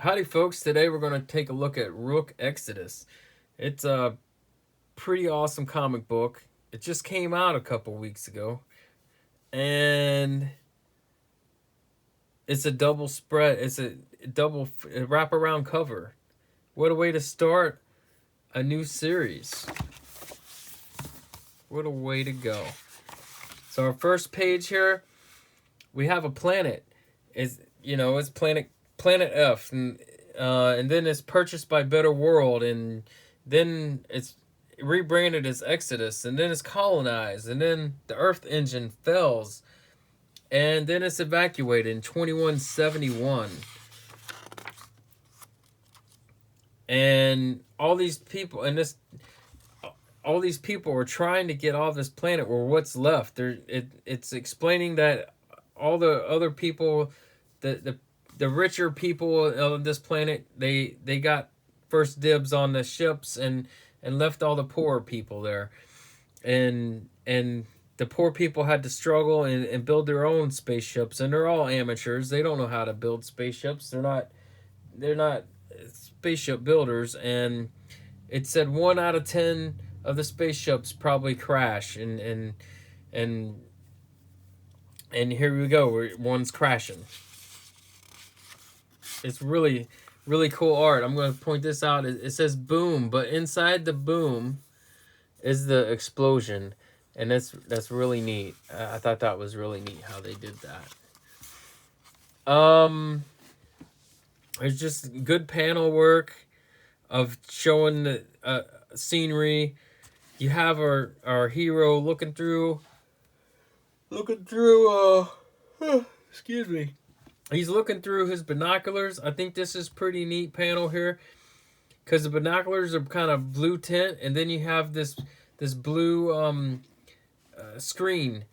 Howdy, folks. Today we're going to take a look at Rook Exodus. It's a pretty awesome comic book. It just came out a couple weeks ago, and it's a double spread. It's a double wraparound cover. What a way to start a new series. What a way to go. So our first page here, we have a planet. It's Planet F, and then it's purchased by Better World, and then it's rebranded as Exodus, and then it's colonized, and then the Earth engine fails, and then it's evacuated in 2171. And all these people are trying to get off this planet, or what's left. It's explaining that all the other people, the richer people of this planet, they got first dibs on the ships and left all the poorer people there, and the poor people had to struggle and build their own spaceships, and they're all amateurs. They don't know how to build spaceships. They're not spaceship builders, and it said 1 out of 10 of the spaceships probably crash, and and here we go. One's crashing. It's really cool art. I'm going to point this out. It says boom, but inside the boom is the explosion, and that's really neat. I thought that was really neat how they did that. There's just good panel work of showing the scenery. You have our hero looking through excuse me. He's looking through his binoculars. I think this is pretty neat panel here, because the binoculars are kind of blue tint, and then you have this blue screen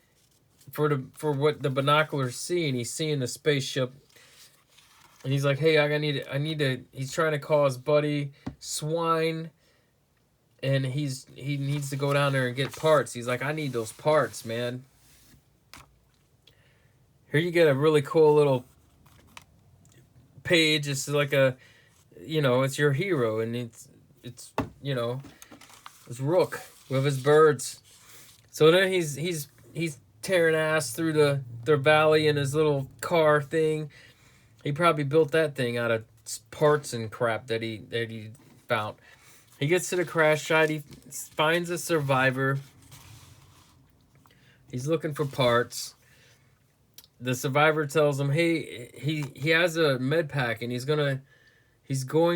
for what the binoculars see, and he's seeing the spaceship, and he's like, "Hey, I need to." He's trying to call his buddy Swine, and he needs to go down there and get parts. He's like, "I need those parts, man." Here you get a really cool little page. It's like it's your hero, and it's it's Rook with his birds. So then he's tearing ass through the valley in his little car thing. He probably built that thing out of parts and crap that he found. He gets to the crash site. He finds a survivor. He's looking for parts. The survivor tells him, "Hey, he has a med pack, and he's going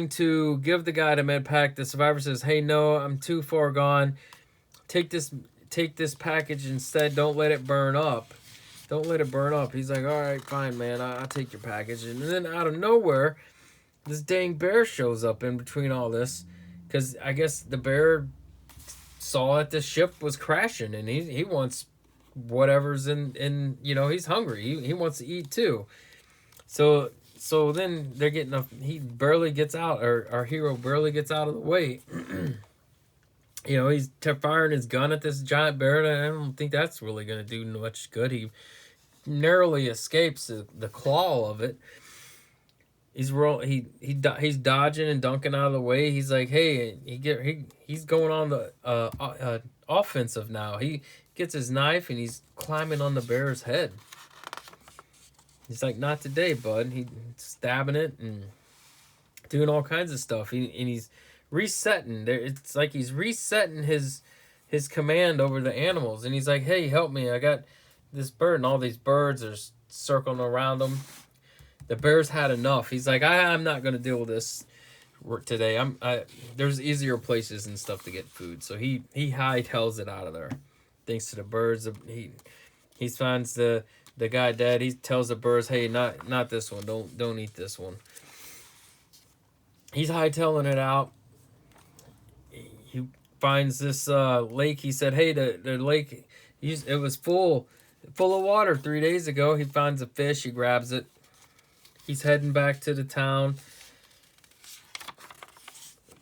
to give the guy the med pack." The survivor says, "Hey, no, I'm too far gone. Take this package instead. Don't let it burn up. Don't let it burn up." He's like, "All right, fine, man. I'll take your package." And then out of nowhere, this dang bear shows up in between all this, because I guess the bear saw that the ship was crashing, and he wants whatever's in he's hungry. He wants to eat too. So then they're getting he barely gets out, or our hero barely gets out of the way. He's firing his gun at this giant bear, and I don't think that's really going to do much good. He narrowly escapes the claw of it. He's dodging and dunking out of the way. He's like, "Hey," he's going on the offensive now. He gets his knife, and he's climbing on the bear's head. He's like, "Not today, bud." He's stabbing it and doing all kinds of stuff. He's resetting. It's like he's resetting his command over the animals, and he's like, "Hey, help me! I got this bird," and all these birds are circling around him. The bear's had enough. He's like, "I'm not gonna deal with this today. There's easier places and stuff to get food." So he hightails it out of there. Thanks to the birds, he finds the guy dead. He tells the birds, "Hey, not this one. Don't eat this one." He's hightailing it out. He finds this lake. He said, "Hey, the lake, it was full of water 3 days ago." He finds a fish. He grabs it. He's heading back to the town.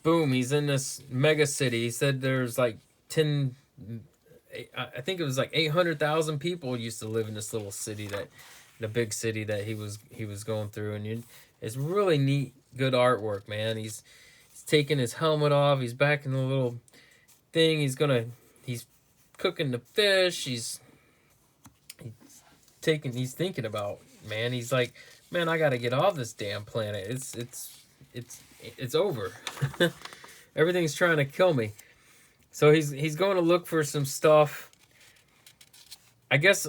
Boom, he's in this mega city. He said there's like 10, I think it was like 800,000 people used to live in this little city that the big city that he was going through, and it's really neat, good artwork, man. He's taking his helmet off. He's back in the little thing. He's cooking the fish. He's thinking about, man. He's like, man, I got to get off this damn planet. It's over. Everything's trying to kill me. So he's going to look for some stuff. I guess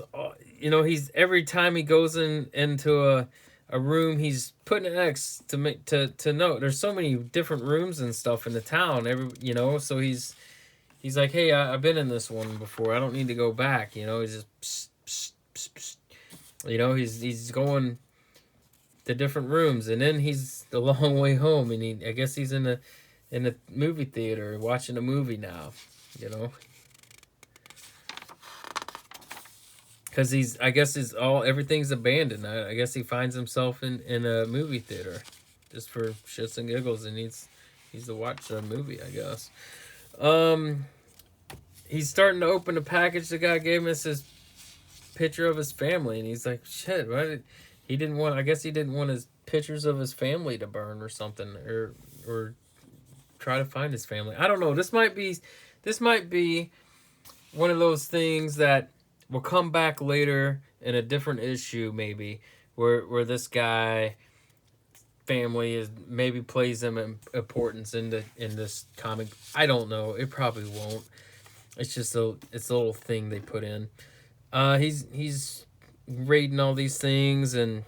he's every time he goes into a room, he's putting an X to make to note. There's so many different rooms and stuff in the town. So he's like, hey, I've been in this one before. I don't need to go back. He's just psst, psst, psst, psst. He's going to different rooms, and then he's a long way home, and I guess he's in the movie theater watching a movie now. Because everything's abandoned. I guess he finds himself in a movie theater just for shits and giggles, and he's to watch a movie, I guess. He's starting to open the package the guy gave him. It's his picture of his family, and he's like, shit, he didn't want his pictures of his family to burn or something, or try to find his family. I don't know. This might be one of those things that will come back later in a different issue, maybe, where this guy family is maybe plays some importance in this comic. I don't know. It probably won't. It's just it's a little thing they put in. He's raiding all these things, and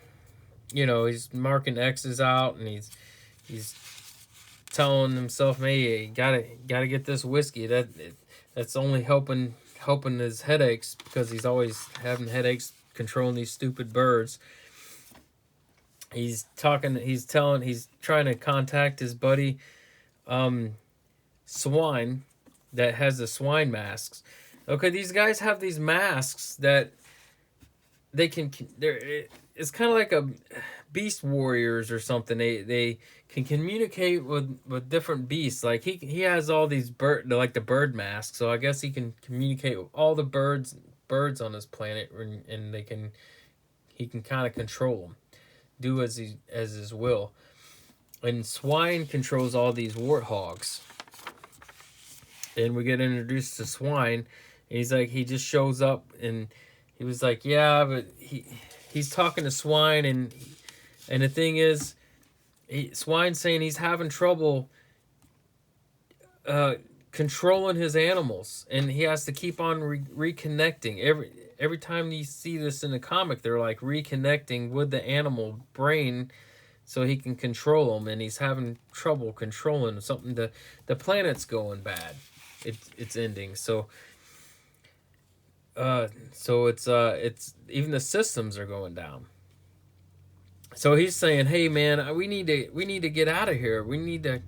he's marking X's out, and he's telling himself, hey, gotta get this whiskey. That's only helping his headaches, because he's always having headaches controlling these stupid birds. He's trying to contact his buddy Swine that has the swine masks. Okay, these guys have these masks that it's kind of like a beast warriors or something. They can communicate with different beasts. Like he has all these the bird masks, so I guess he can communicate with all the birds on this planet, and he can kind of control them, do as his will. And Swine controls all these warthogs. And we get introduced to Swine, and he just shows up, and he was like, yeah, but he's talking to Swine, and the thing is, Swine's saying he's having trouble controlling his animals, and he has to keep on reconnecting. Every time you see this in the comic, they're like reconnecting with the animal brain so he can control them, and he's having trouble controlling something. The planet's going bad. It's ending. So it's even the systems are going down. So he's saying, hey man, we need to get out of here. We need to,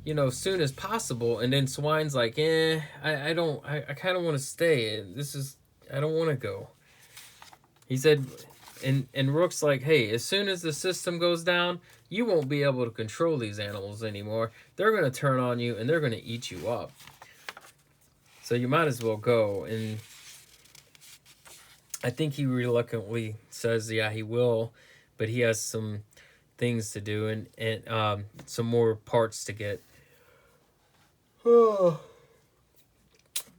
as soon as possible. And then Swine's like, I kind of want to stay. I don't want to go. He said, and Rook's like, hey, as soon as the system goes down, you won't be able to control these animals anymore. They're going to turn on you, and they're going to eat you up. So you might as well go. And I think he reluctantly says, yeah, he will, but he has some things to do, and some more parts to get.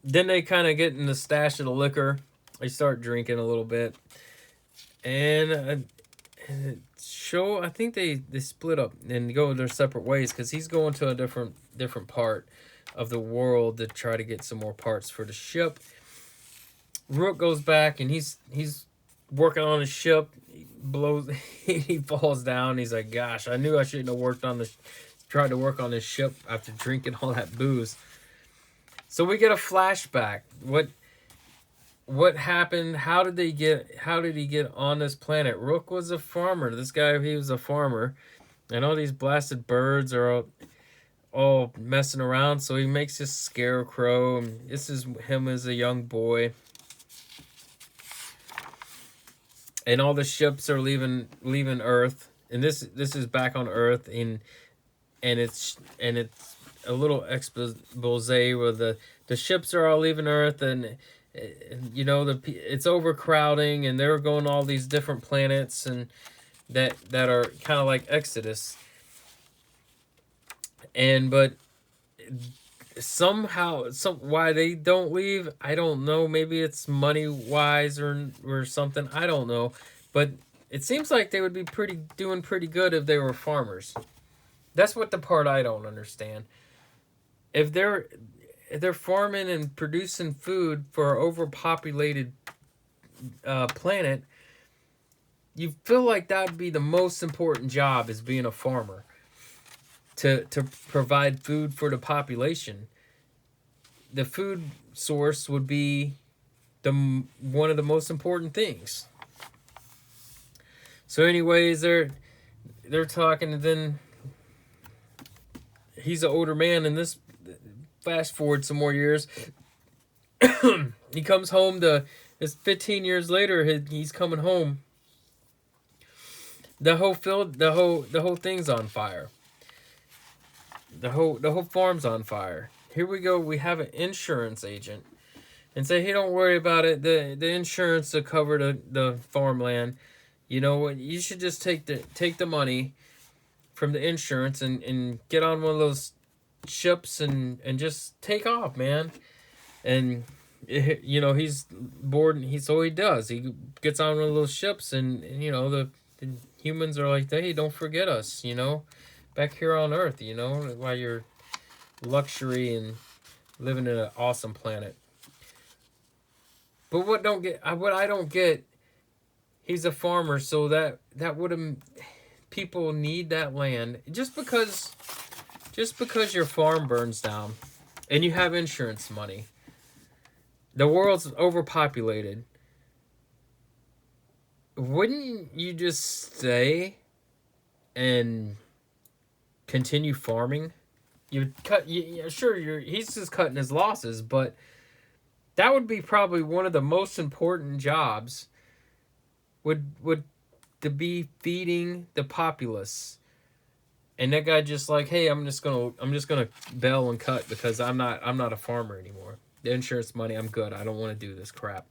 Then they kind of get in the stash of the liquor. They start drinking a little bit, and I think they split up and go their separate ways, because he's going to a different part of the world to try to get some more parts for the ship. Rook goes back, and he's working on his ship. He falls down. He's like, gosh, I knew I shouldn't have tried to work on this ship after drinking all that booze. So we get a flashback. What happened? How did he get on this planet? Rook was a farmer. This guy, he was a farmer, and all these blasted birds are all messing around. So he makes this scarecrow, and this is him as a young boy. And all the ships are leaving Earth, and this is back on Earth, and it's a little expose where the ships are all leaving Earth, and You know, it's overcrowding, and they're going to all these different planets, and that are kind of like Exodus. And but somehow, why they don't leave, I don't know. Maybe it's money wise or something. I don't know, but it seems like they would be doing pretty good if they were farmers. That's what the part I don't understand. If they're farming and producing food for an overpopulated planet, you feel like that would be the most important job, is being a farmer, to provide food for the population. The food source would be one of the most important things. So, anyways, they're talking, and then he's an older man, and this, fast forward some more years, he comes home to. It's 15 years later. He's coming home. The whole field, the whole thing's on fire. The whole farm's on fire. Here we go. We have an insurance agent, and say, hey, don't worry about it. The insurance will cover the farmland. You know what? You should just take the money from the insurance and get on one of those ships and just take off, man. And you know, he's bored, and so he does. He gets on one of those ships, and you know, the humans are like, hey, don't forget us, you know, back here on Earth, you know, while you're luxury and living in an awesome planet. But what I don't get, he's a farmer, so that would have, people need that land. Just because your farm burns down and you have insurance money, the world's overpopulated, wouldn't you just stay and continue farming? You cut, sure, he's just cutting his losses, but that would be probably one of the most important jobs, would to be feeding the populace. And that guy just like, hey, I'm just gonna bail and cut because I'm not a farmer anymore. The insurance money, I'm good. I don't want to do this crap.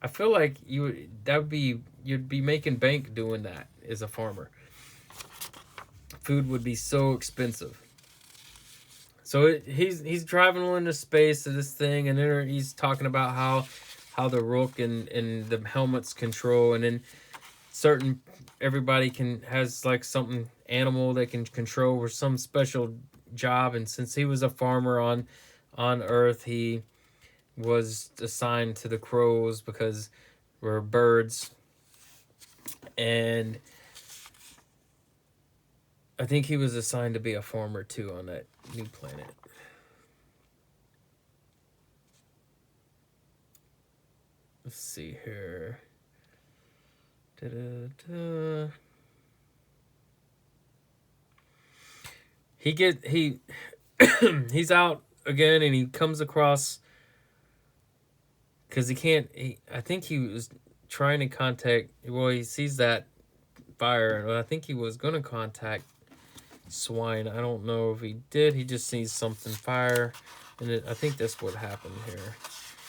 I feel like you'd be making bank doing that as a farmer. Food would be so expensive. So he's driving into space to this thing, and then he's talking about how the Rook and the helmets control, and then everybody has like something animal they can control or some special job. And since he was a farmer on Earth, he was assigned to the crows because we're birds. And I think he was assigned to be a farmer too on that new planet. Let's see here. Da-da-da. He's out again, and he comes across, because I think he was trying to contact, well, he sees that fire, and I think he was going to contact swine. I don't know if he did. He just sees something fire, and I think that's what happened here,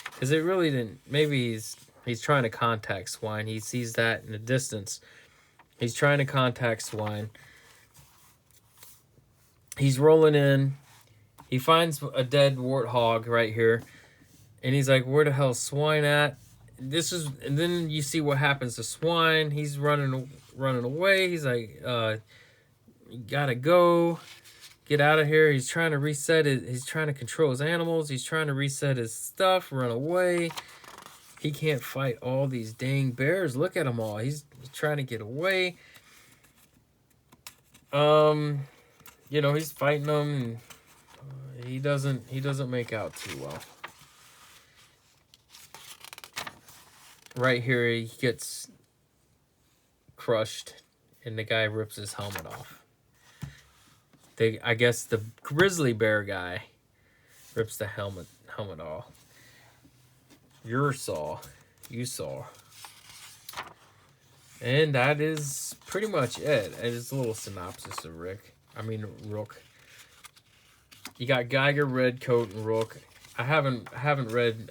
because it really didn't. Maybe he's trying to contact swine. He sees that in the distance. He's trying to contact swine. He's rolling in. He finds a dead warthog right here, and he's like, where the hell's swine at? And then you see what happens to swine. He's running away. He's like, you gotta go, get out of here. He's trying to reset it. He's trying to control his animals. He's trying to reset his stuff, run away. He can't fight all these dang bears. Look at them all. He's trying to get away. You know, he's fighting them, and he doesn't make out too well. Right here, he gets crushed, and the guy rips his helmet off. I guess the grizzly bear guy rips the helmet off. You saw. And that is pretty much it. It's a little synopsis of Rook. You got Geiger, Redcoat, and Rook. I haven't read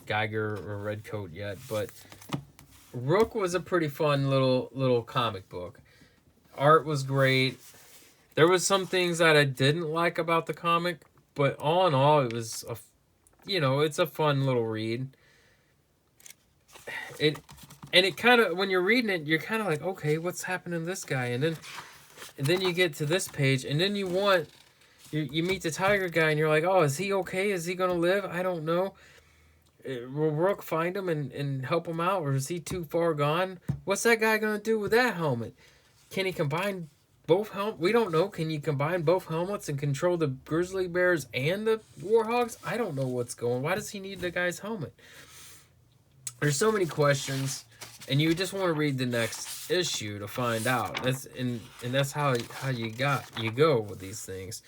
Geiger or Redcoat yet, but Rook was a pretty fun little comic book. Art was great. There was some things that I didn't like about the comic, but all in all, it was it's a fun little read. It kind of, when you're reading it, you're kind of like, okay, what's happening to this guy? And then you get to this page, and then you meet the tiger guy, and you're like, oh, is he okay? Is he gonna live? I don't know. Will Rook find him and help him out, or is he too far gone? What's that guy gonna do with that helmet? Can he combine both helmets? We don't know. Can you combine both helmets and control the grizzly bears and the warhogs? I don't know what's going. Why does he need the guy's helmet? There's so many questions, and you just want to read the next issue to find out. That's how you go with these things.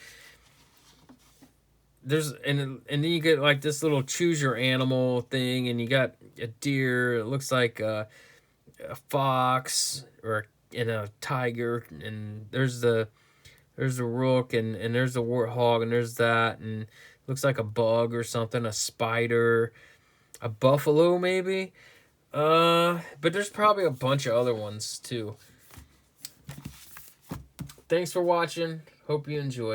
And then you get like this little choose your animal thing, and you got a deer. It looks like a fox or a tiger, and there's the rook, and there's the warthog, and there's that, and it looks like a bug or something, a spider, a buffalo maybe. But there's probably a bunch of other ones too. Thanks for watching. Hope you enjoyed.